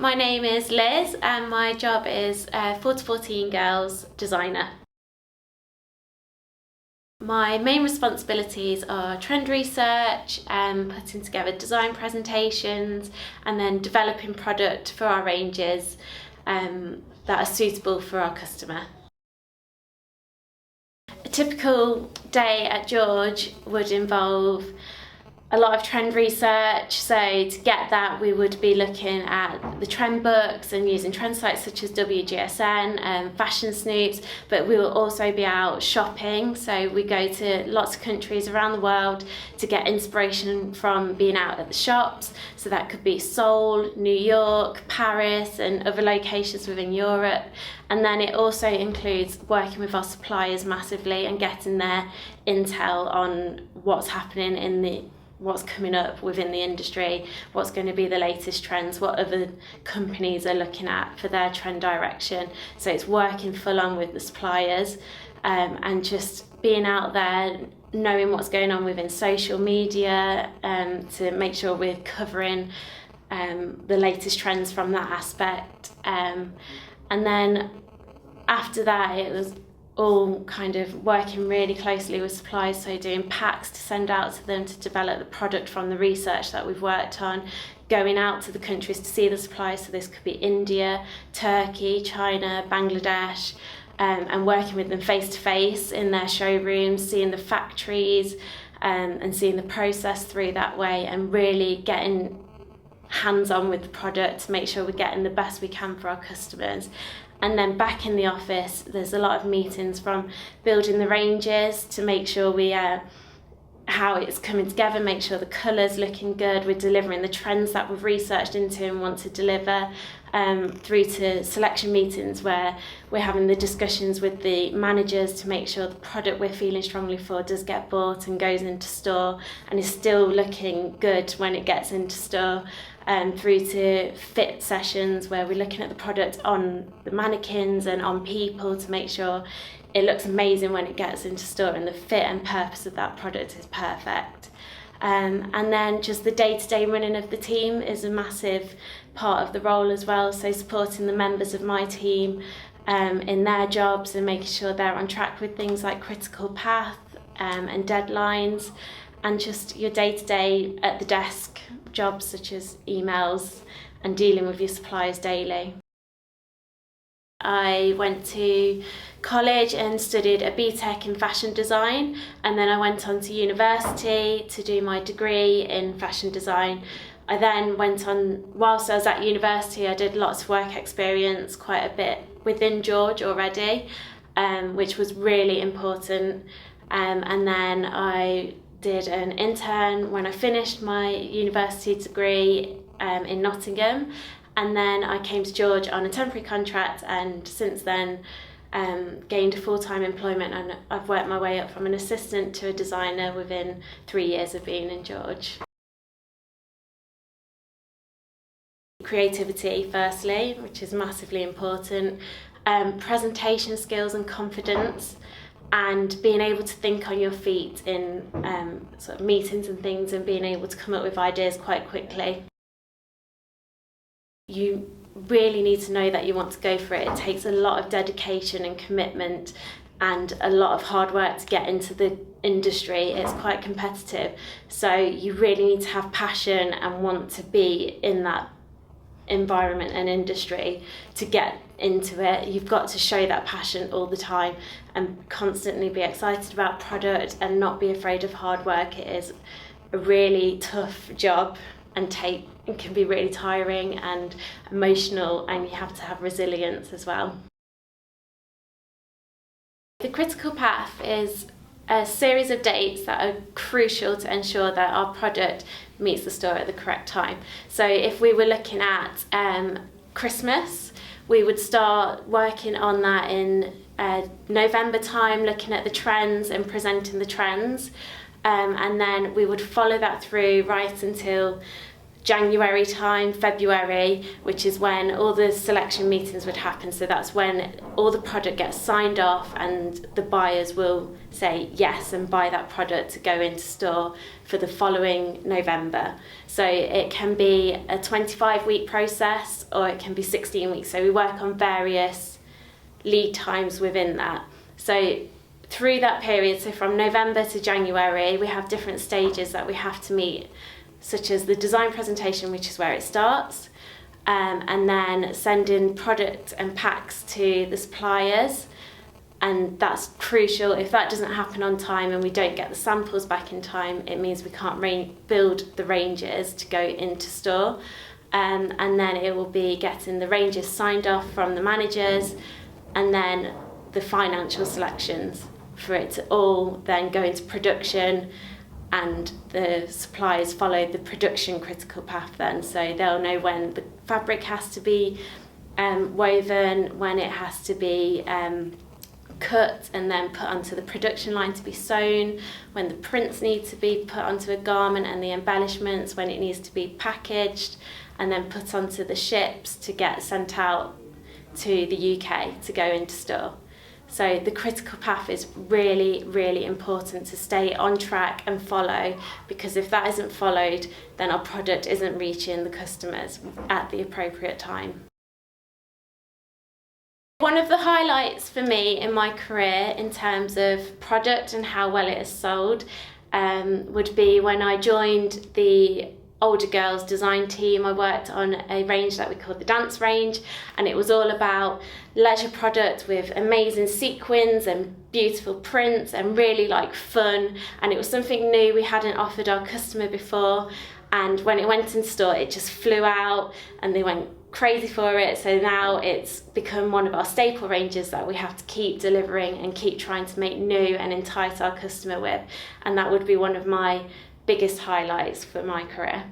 My name is Liz and my job is 4 to 14 Girls Designer. My main responsibilities are trend research, putting together design presentations and then developing product for our ranges that are suitable for our customer. A typical day at George would involve a lot of trend research, so to get that we would be looking at the trend books and using trend sites such as WGSN and Fashion Snoops, but we will also be out shopping, so we go to lots of countries around the world to get inspiration from being out at the shops. So that could be Seoul, New York, Paris and other locations within Europe. And then it also includes working with our suppliers massively and getting their intel on what's happening in what's coming up within the industry, what's going to be the latest trends, what other companies are looking at for their trend direction. So it's working full on with the suppliers and just being out there, knowing what's going on within social media to make sure we're covering the latest trends from that aspect. And then after that it was all kind of working really closely with suppliers, so doing packs to send out to them to develop the product from the research that we've worked on, going out to the countries to see the suppliers, so this could be India, Turkey, China, Bangladesh, and working with them face to face in their showrooms, seeing the factories and seeing the process through that way and really getting hands-on with the product to make sure we're getting the best we can for our customers. And then back in the office, there's a lot of meetings from building the ranges to make sure how it's coming together, make sure the colours looking good, we're delivering the trends that we've researched into and want to deliver, through to selection meetings where we're having the discussions with the managers to make sure the product we're feeling strongly for does get bought and goes into store and is still looking good when it gets into store. Through to fit sessions where we're looking at the product on the mannequins and on people to make sure it looks amazing when it gets into store and the fit and purpose of that product is perfect. And then just the day-to-day running of the team is a massive part of the role as well, so supporting the members of my team in their jobs and making sure they're on track with things like critical path and deadlines, and just your day-to-day at the desk jobs such as emails and dealing with your suppliers daily. I went to college and studied a BTEC in fashion design, and then I went on to university to do my degree in fashion design. I then went on, whilst I was at university, I did lots of work experience, quite a bit within George already, which was really important. And then I did an intern when I finished my university degree in Nottingham, and then I came to George on a temporary contract, and since then gained full-time employment, and I've worked my way up from an assistant to a designer within 3 years of being in George. Creativity firstly, which is massively important, presentation skills and confidence, and being able to think on your feet in sort of meetings and things and being able to come up with ideas quite quickly. You really need to know that you want to go for it. It takes a lot of dedication and commitment and a lot of hard work to get into the industry. It's quite competitive, so you really need to have passion and want to be in that environment and industry to get into it. You've got to show that passion all the time and constantly be excited about product and not be afraid of hard work. It is a really tough job and it can be really tiring and emotional, and you have to have resilience as well. The critical path is a series of dates that are crucial to ensure that our product meets the store at the correct time. So if we were looking at Christmas, we would start working on that in November time, looking at the trends and presenting the trends, and then we would follow that through right until January time, February, which is when all the selection meetings would happen. So that's when all the product gets signed off and the buyers will say yes and buy that product to go into store for the following November. So it can be a 25-week process or it can be 16 weeks. So we work on various lead times within that. So through that period, so from November to January, we have different stages that we have to meet, such as the design presentation, which is where it starts, and then sending product and packs to the suppliers. And that's crucial. If that doesn't happen on time and we don't get the samples back in time, it means we can't build the ranges to go into store. And then it will be getting the ranges signed off from the managers, and then the financial selections for it to all then go into production, and the suppliers follow the production critical path then. So they'll know when the fabric has to be woven, when it has to be cut and then put onto the production line to be sewn, when the prints need to be put onto a garment and the embellishments, when it needs to be packaged and then put onto the ships to get sent out to the UK to go into store. So the critical path is really, really important to stay on track and follow, because if that isn't followed, then our product isn't reaching the customers at the appropriate time. One of the highlights for me in my career in terms of product and how well it is sold would be when I joined the older girls design team. I worked on a range that we called the dance range, and it was all about leisure product with amazing sequins and beautiful prints and really like fun, and it was something new we hadn't offered our customer before. And when it went in store, it just flew out and they went crazy for it. So now it's become one of our staple ranges that we have to keep delivering and keep trying to make new and entice our customer with, and that would be one of my biggest highlights for my career.